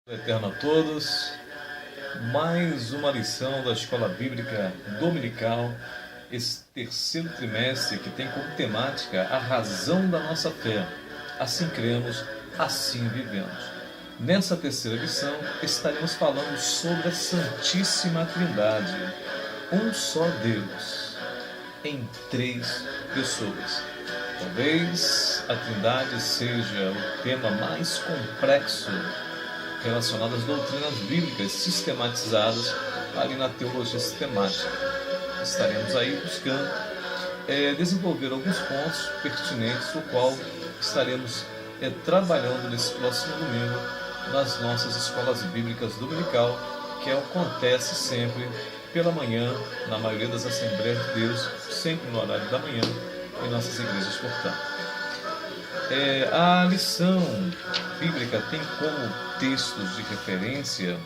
Eterno a todos, mais uma lição da Escola Bíblica Dominical, esse terceiro trimestre que tem como temática a razão da nossa fé. Assim cremos, assim vivemos. Nessa terceira lição estaremos falando sobre a Santíssima Trindade, um só Deus, em três pessoas. Talvez a Trindade seja o tema mais complexo relacionado às doutrinas bíblicas sistematizadas ali na teologia sistemática. Estaremos aí buscando desenvolver alguns pontos pertinentes, o qual estaremos trabalhando nesse próximo domingo nas nossas escolas bíblicas dominical, que acontece sempre pela manhã, na maioria das Assembleias de Deus, sempre no horário da manhã, em nossas igrejas, portanto. A lição bíblica tem como textos de referência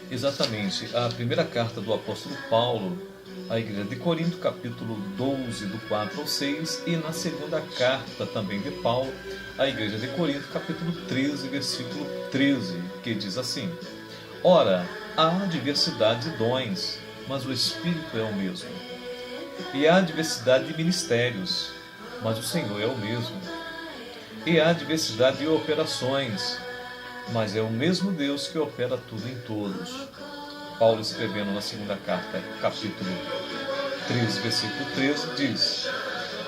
exatamente a primeira carta do apóstolo Paulo à igreja de Corinto, capítulo 12, do 4 ao 6, e na segunda carta também de Paulo à igreja de Corinto, capítulo 13, versículo 13, que diz assim: Ora, há diversidade de dons, mas o Espírito é o mesmo. E há diversidade de ministérios, mas o Senhor é o mesmo. E há diversidade de operações, mas é o mesmo Deus que opera tudo em todos. Paulo, escrevendo na segunda carta, capítulo 13, versículo 13, diz: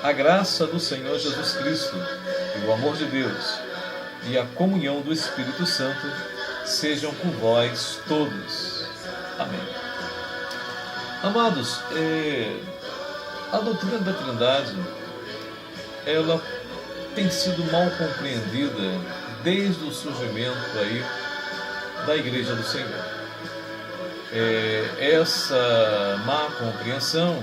A graça do Senhor Jesus Cristo, e o amor de Deus, e a comunhão do Espírito Santo sejam com vós todos. Amém. Amados, a doutrina da Trindade, ela tem sido mal compreendida desde o surgimento aí da Igreja do Senhor. Essa má compreensão,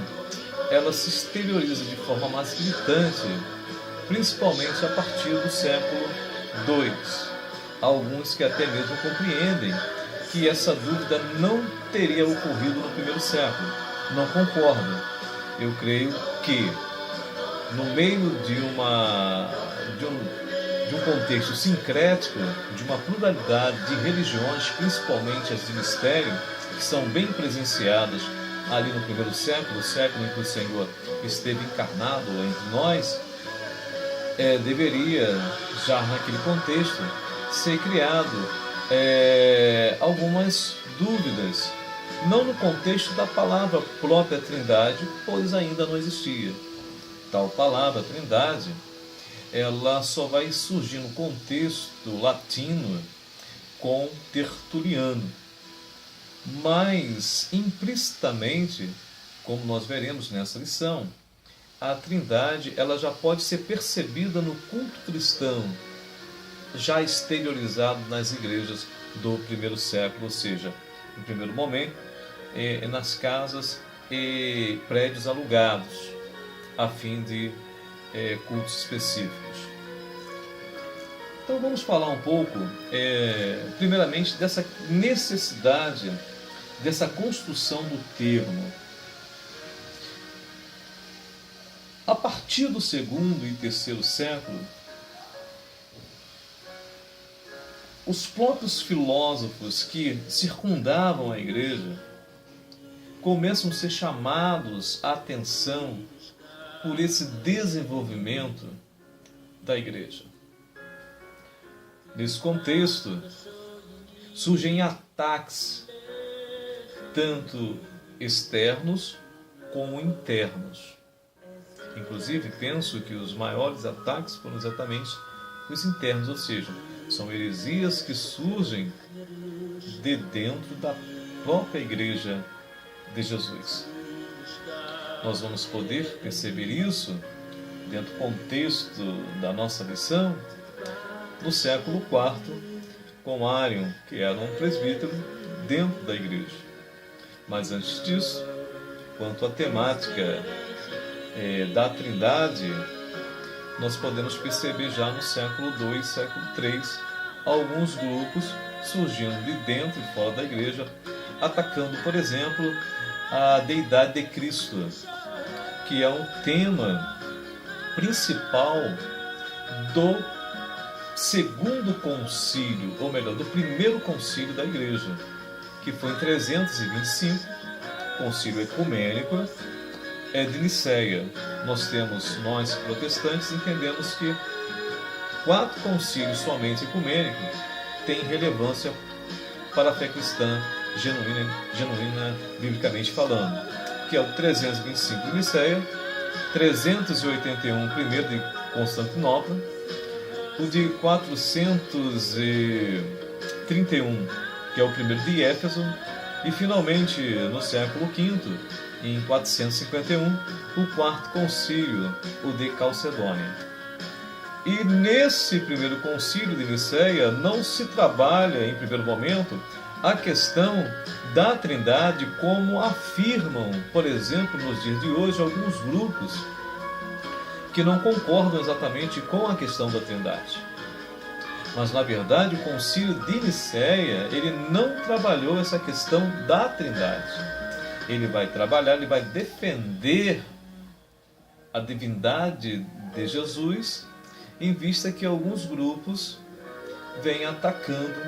ela se exterioriza de forma mais gritante, principalmente a partir do século II. Alguns que até mesmo compreendem que essa dúvida não teria ocorrido no primeiro século. Não concordo. Eu creio que no meio de um contexto sincrético, de uma pluralidade de religiões, principalmente as de mistério, que são bem presenciadas ali no primeiro século, o século em que o Senhor esteve encarnado entre nós, deveria, já naquele contexto, ser criado algumas dúvidas, não no contexto da palavra própria Trindade, pois ainda não existia. Tal palavra, Trindade, ela só vai surgir no contexto latino com Tertuliano. Mas, implicitamente, como nós veremos nessa lição, a Trindade ela já pode ser percebida no culto cristão, já exteriorizado nas igrejas do primeiro século, ou seja, no primeiro momento, nas casas e prédios alugados, a fim de cultos específicos. Então vamos falar um pouco, primeiramente, dessa necessidade, dessa construção do termo. A partir do segundo e terceiro século, os próprios filósofos que circundavam a igreja começam a ser chamados à atenção por esse desenvolvimento da igreja. Nesse contexto, surgem ataques, tanto externos como internos. Inclusive, penso que os maiores ataques foram exatamente os internos, ou seja, são heresias que surgem de dentro da própria igreja de Jesus. Nós vamos poder perceber isso dentro do contexto da nossa lição no século IV, com Arion, que era um presbítero dentro da igreja. Mas antes disso, quanto à temática da Trindade, nós podemos perceber já no século II, século III, alguns grupos surgindo de dentro e fora da igreja, atacando, por exemplo, a deidade de Cristo, que é um tema principal do segundo concílio, ou melhor, do primeiro concílio da Igreja, que foi em 325, concílio ecumênico de Nicéia. Nós protestantes, entendemos que 4 concílios somente ecumênicos têm relevância para a fé cristã genuína, biblicamente falando, que é o 325 de Nicéia, 381, primeiro de Constantinopla, o de 431, que é o primeiro de Éfeso, e finalmente, no século V, em 451, o quarto concílio, o de Calcedônia. E nesse primeiro concílio de Nicéia não se trabalha, em primeiro momento, a questão da Trindade como afirmam, por exemplo, nos dias de hoje, alguns grupos que não concordam exatamente com a questão da Trindade. Mas, na verdade, o concílio de Nicéia, ele não trabalhou essa questão da Trindade. Ele vai trabalhar, ele vai defender a divindade de Jesus, em vista que alguns grupos vêm atacando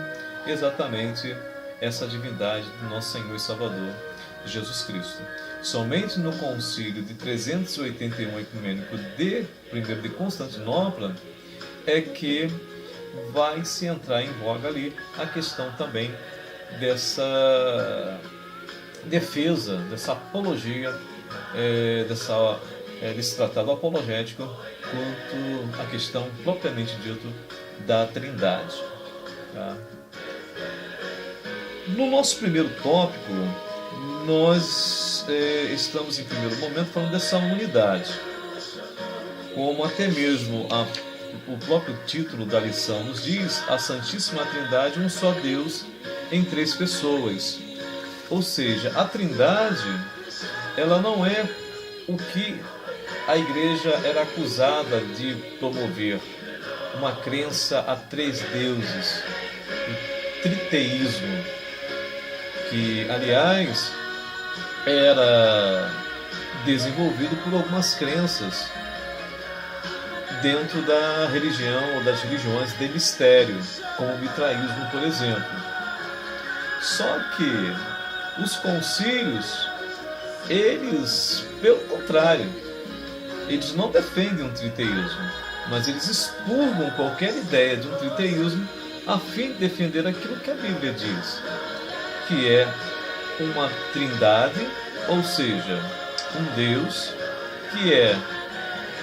exatamente essa divindade do nosso Senhor e Salvador, Jesus Cristo. Somente no concílio de 381 ecumênico primeiro de Constantinopla é que vai se entrar em voga ali a questão também dessa defesa, dessa apologia, desse tratado apologético quanto à questão propriamente dito da Trindade. Tá? No nosso primeiro tópico, nós estamos em primeiro momento falando dessa unidade, como até mesmo o próprio título da lição nos diz, a Santíssima Trindade, um só Deus em 3 pessoas. Ou seja, a Trindade, ela não é o que a Igreja era acusada de promover, uma crença a 3 deuses, o triteísmo, que, aliás, era desenvolvido por algumas crenças dentro da religião ou das religiões de mistério, como o mitraísmo, por exemplo. Só que os concílios, eles, pelo contrário, eles não defendem um triteísmo, mas eles expurgam qualquer ideia de um triteísmo a fim de defender aquilo que a Bíblia diz, que é uma trindade, ou seja, um Deus que é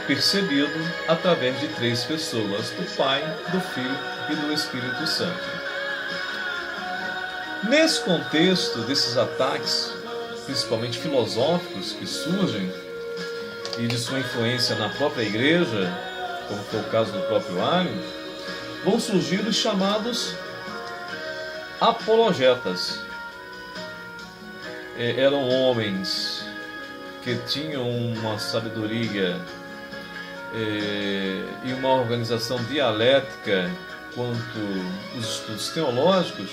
percebido através de 3 pessoas, do Pai, do Filho e do Espírito Santo. Nesse contexto desses ataques, principalmente filosóficos, que surgem, e de sua influência na própria Igreja, como foi o caso do próprio Arius, vão surgir os chamados apologetas. Eram homens que tinham uma sabedoria e uma organização dialética quanto os estudos teológicos,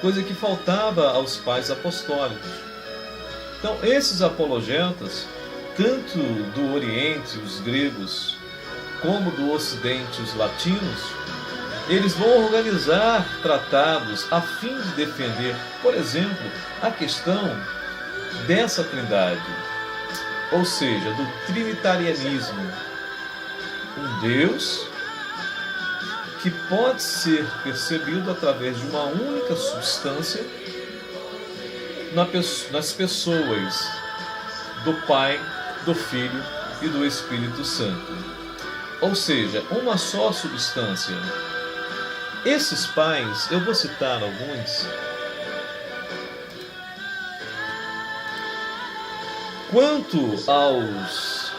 coisa que faltava aos pais apostólicos. Então, esses apologetas, tanto do Oriente, os gregos, como do Ocidente, os latinos, eles vão organizar tratados a fim de defender, por exemplo, a questão dessa trindade, ou seja, do trinitarianismo. Um Deus que pode ser percebido através de uma única substância nas pessoas do Pai, do Filho e do Espírito Santo. Ou seja, uma só substância. Esses pais, eu vou citar alguns. Quanto aos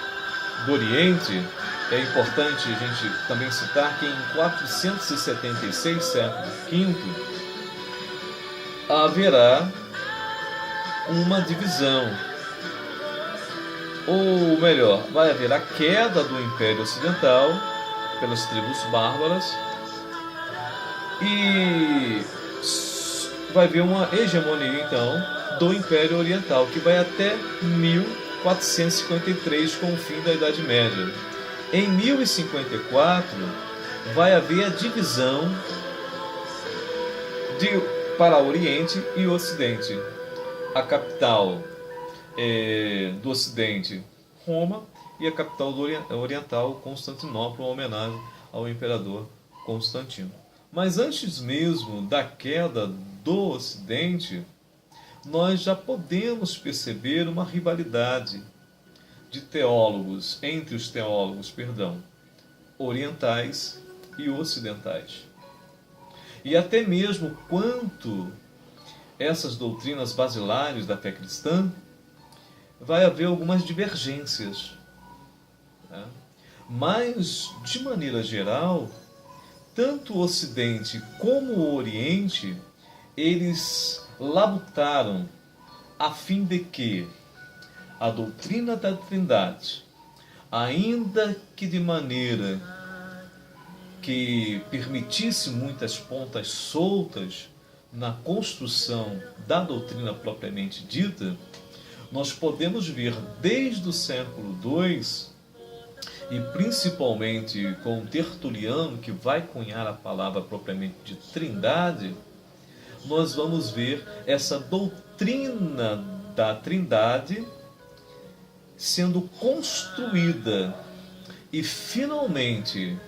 do Oriente, é importante a gente também citar que em 476, século V, haverá uma divisão. Ou melhor, vai haver a queda do Império Ocidental pelas tribos bárbaras e vai haver uma hegemonia, então, do Império Oriental, que vai até 1453, com o fim da Idade Média. Em 1054, vai haver a divisão para Oriente e Ocidente. A capital do Ocidente, Roma, e a capital do Oriental, Constantinopla, uma homenagem ao imperador Constantino. Mas antes mesmo da queda do Ocidente, nós já podemos perceber uma rivalidade de teólogos, entre os teólogos, orientais e ocidentais. E até mesmo quanto essas doutrinas basilares da fé cristã, vai haver algumas divergências. Né? Mas, de maneira geral, tanto o Ocidente como o Oriente, eles labutaram a fim de que a doutrina da Trindade, ainda que de maneira que permitisse muitas pontas soltas na construção da doutrina propriamente dita, nós podemos ver desde o século II, e principalmente com Tertuliano, que vai cunhar a palavra propriamente de Trindade, nós vamos ver essa doutrina da Trindade sendo construída e finalmente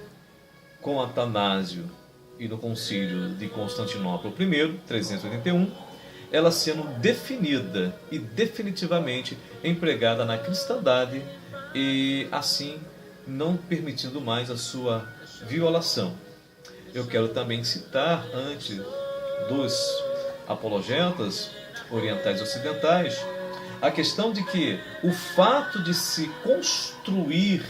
com Atanásio e no Concílio de Constantinopla I, 381, ela sendo definida e definitivamente empregada na cristandade e assim não permitindo mais a sua violação. Eu quero também citar, antes dos apologetas orientais e ocidentais, a questão de que o fato de se construir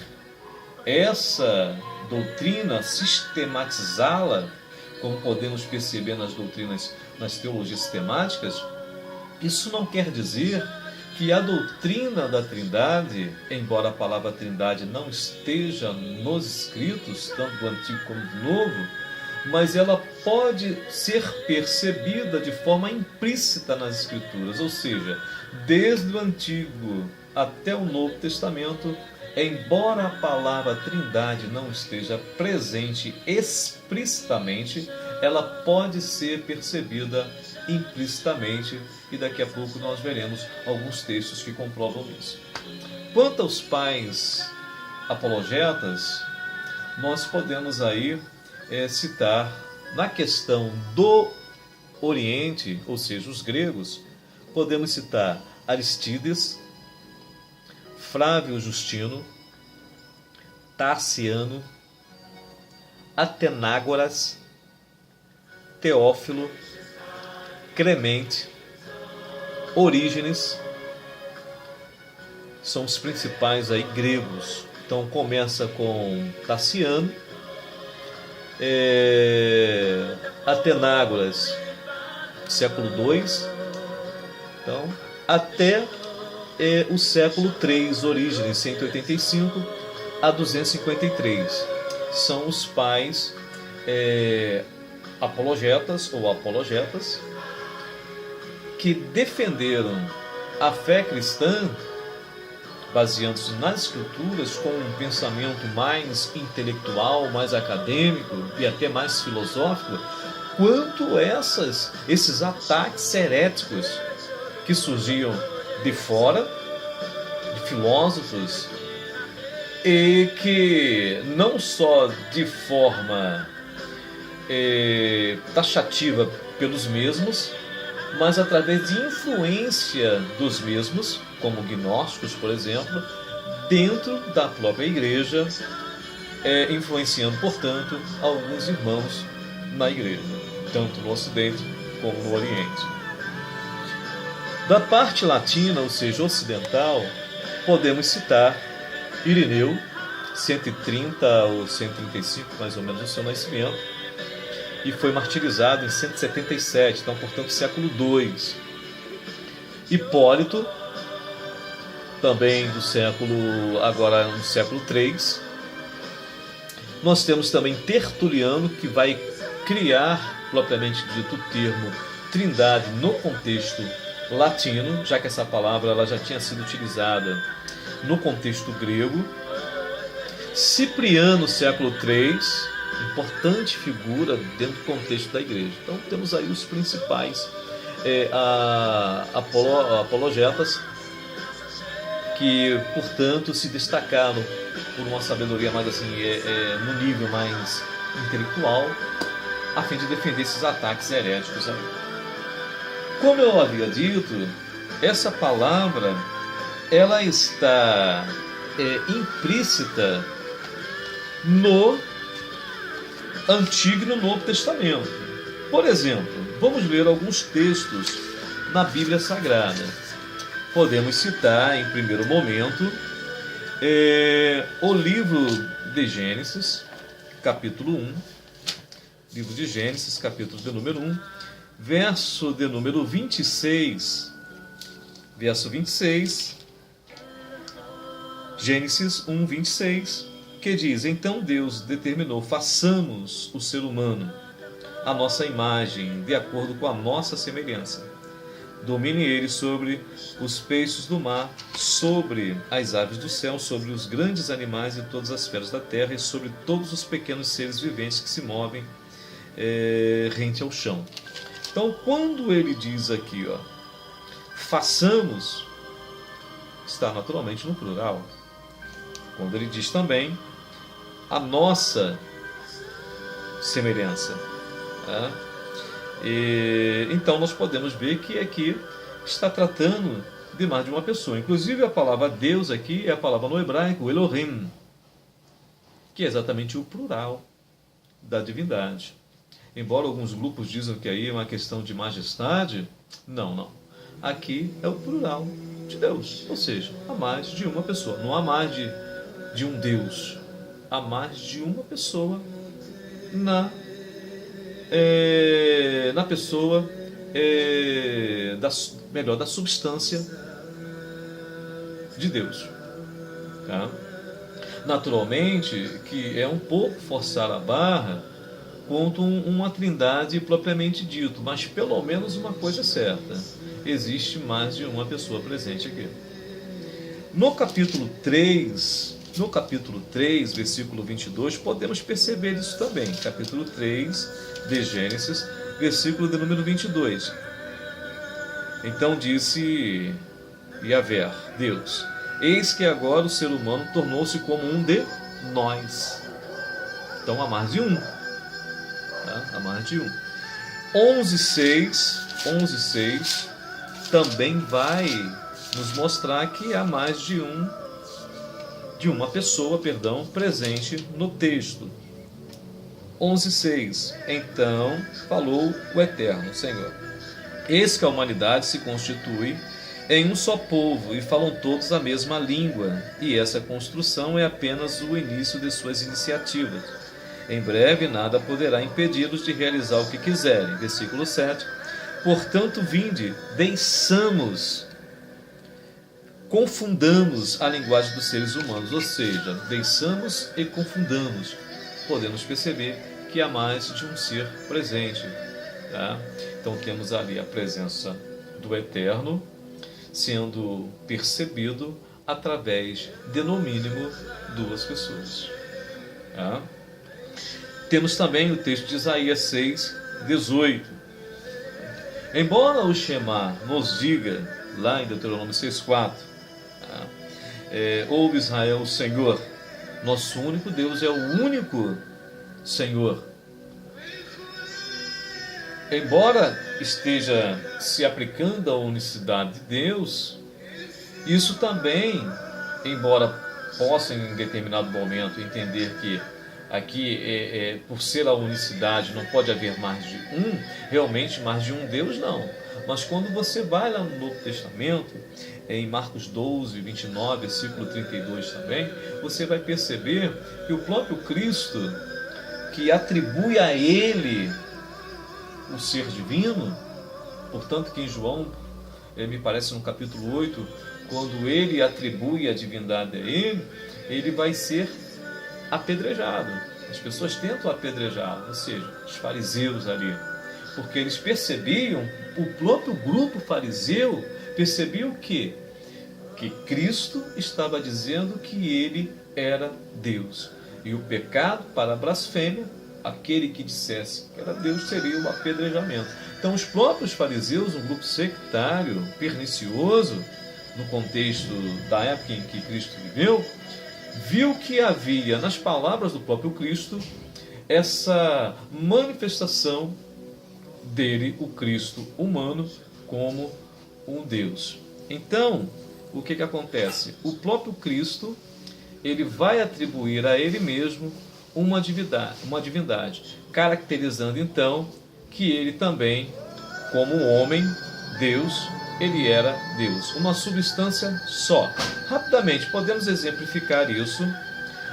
essa doutrina, sistematizá-la, como podemos perceber nas doutrinas, nas teologias sistemáticas, isso não quer dizer que a doutrina da Trindade, embora a palavra Trindade não esteja nos escritos, tanto do Antigo como do Novo, mas ela pode ser percebida de forma implícita nas Escrituras, ou seja, desde o Antigo até o Novo Testamento, embora a palavra Trindade não esteja presente explicitamente, ela pode ser percebida implicitamente, e daqui a pouco nós veremos alguns textos que comprovam isso. Quanto aos pais apologetas, nós podemos aí citar na questão do Oriente, ou seja, os gregos, podemos citar Aristides, Flávio Justino, Tarciano, Atenágoras, Teófilo, Clemente, Orígenes, são os principais aí gregos. Então começa com Tarciano, Atenágoras, século II, então, até o século III, Orígenes, 185 a 253. São os pais apologetas ou apologetas que defenderam a fé cristã baseando-se nas Escrituras com um pensamento mais intelectual, mais acadêmico e até mais filosófico, quanto esses ataques heréticos que surgiam de fora, de filósofos, e que não só de forma taxativa pelos mesmos, mas através de influência dos mesmos, como gnósticos, por exemplo, dentro da própria igreja, influenciando, portanto, alguns irmãos na igreja, tanto no Ocidente como no Oriente. Da parte latina, ou seja, ocidental, podemos citar Irineu, 130 ou 135, mais ou menos, o seu nascimento, e foi martirizado em 177, então, portanto, século II. Hipólito, também do século, agora no século III. Nós temos também Tertuliano, que vai criar, propriamente dito, o termo Trindade no contexto latino, já que essa palavra ela já tinha sido utilizada no contexto grego. Cipriano, século III, importante figura dentro do contexto da igreja. Então temos aí os principais apologetas que, portanto, se destacaram por uma sabedoria mais assim, no nível mais intelectual, a fim de defender esses ataques heréticos aí. Como eu havia dito, essa palavra ela está implícita no Antigo e no Novo Testamento. Por exemplo, vamos ler alguns textos na Bíblia Sagrada. Podemos citar, em primeiro momento, o livro de Gênesis, capítulo 1. Livro de Gênesis, capítulo de número 1, verso de número 26. Verso 26, Gênesis 1, 26, que diz: Então Deus determinou, façamos o ser humano a nossa imagem, de acordo com a nossa semelhança. Domine ele sobre os peixes do mar, sobre as aves do céu, sobre os grandes animais e todas as feras da terra, e sobre todos os pequenos seres viventes que se movem rente ao chão. Então, quando ele diz aqui, façamos, está naturalmente no plural. Quando ele diz também a nossa semelhança, então nós podemos ver que aqui está tratando de mais de uma pessoa. Inclusive a palavra Deus aqui é a palavra no hebraico Elohim, que é exatamente o plural da divindade. Embora alguns grupos dizem que aí é uma questão de majestade, não. Aqui é o plural de Deus, ou seja, há mais de uma pessoa. Não há mais de um Deus, há mais de uma pessoa na pessoa da substância de Deus. Tá? Naturalmente que é um pouco forçar a barra quanto uma trindade propriamente dito, mas pelo menos uma coisa é certa: existe mais de uma pessoa presente aqui. No capítulo 3, versículo 22, podemos perceber isso também. Capítulo 3 de Gênesis, versículo de número 22. Então disse Yahvé, Deus: eis que agora o ser humano tornou-se como um de nós. Então há mais de um. Há mais de um. 11:6 também vai nos mostrar que há mais de uma pessoa, presente no texto. 11:6. Então falou o Eterno Senhor: eis que a humanidade se constitui em um só povo, e falam todos a mesma língua, e essa construção é apenas o início de suas iniciativas. Em breve nada poderá impedi-los de realizar o que quiserem. Versículo 7. Portanto, vinde, confundamos a linguagem dos seres humanos, ou seja, deixamos e confundamos. Podemos perceber que há mais de um ser presente. Tá? Então temos ali a presença do Eterno sendo percebido através de, no mínimo, duas pessoas. Tá? Temos também o texto de Isaías 6:18. Embora o Shema nos diga, lá em Deuteronômio 6:4, ouve Israel, o Senhor, nosso único Deus é o único Senhor. Embora esteja se aplicando à unicidade de Deus, isso também, embora possa em determinado momento entender que aqui, por ser a unicidade, não pode haver mais de um, realmente mais de um Deus, não. Mas quando você vai lá no Novo Testamento, em Marcos 12, 29, versículo 32 também, você vai perceber que o próprio Cristo, que atribui a Ele o ser divino, portanto que em João, me parece no capítulo 8, quando ele atribui a divindade a ele vai ser apedrejado. As pessoas tentam apedrejá-lo, ou seja, os fariseus ali, porque eles percebiam, o próprio grupo fariseu percebeu que Cristo estava dizendo que ele era Deus, e o pecado para a blasfêmia aquele que dissesse que era Deus seria o apedrejamento. Então os próprios fariseus, um grupo sectário, pernicioso, no contexto da época em que Cristo viveu, viu que havia nas palavras do próprio Cristo essa manifestação dele, o Cristo humano, como um Deus. Então, o que acontece? O próprio Cristo, ele vai atribuir a ele mesmo uma divindade, caracterizando então que ele também, como homem, Deus, ele era Deus, uma substância só. Rapidamente, podemos exemplificar isso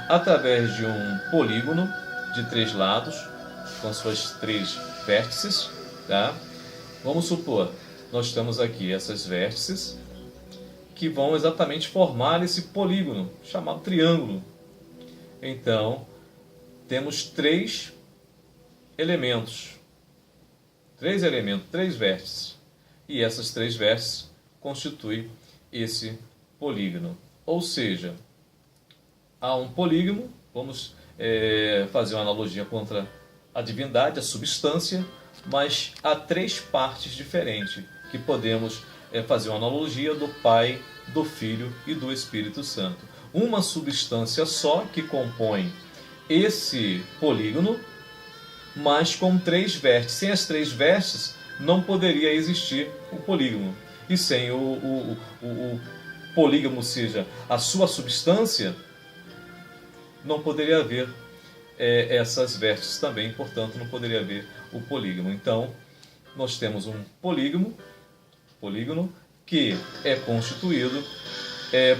através de um polígono de 3 lados, com suas 3 vértices, tá? Vamos supor, nós temos aqui essas vértices que vão exatamente formar esse polígono, chamado triângulo. Então, temos 3 elementos, 3 vértices. E essas 3 vértices constituem esse polígono. Ou seja, há um polígono, vamos fazer uma analogia contra a divindade, a substância, mas há 3 partes diferentes que podemos fazer uma analogia do Pai, do Filho e do Espírito Santo. Uma substância só que compõe esse polígono, mas com 3 vértices. Sem as 3 vértices não poderia existir o polígono. E sem o polígono, ou seja, a sua substância, não poderia haver essas vértices também, portanto não poderia haver o polígono. Então, nós temos um polígono que é constituído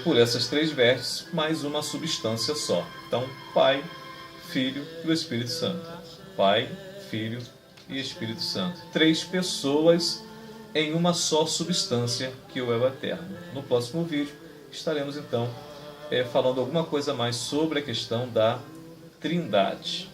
por essas 3 vértices, mais uma substância só. Então, Pai, Filho e o Espírito Santo. Pai, Filho e Espírito Santo. 3 pessoas em uma só substância, que é o Eterno. No próximo vídeo estaremos então falando alguma coisa mais sobre a questão da Trindade.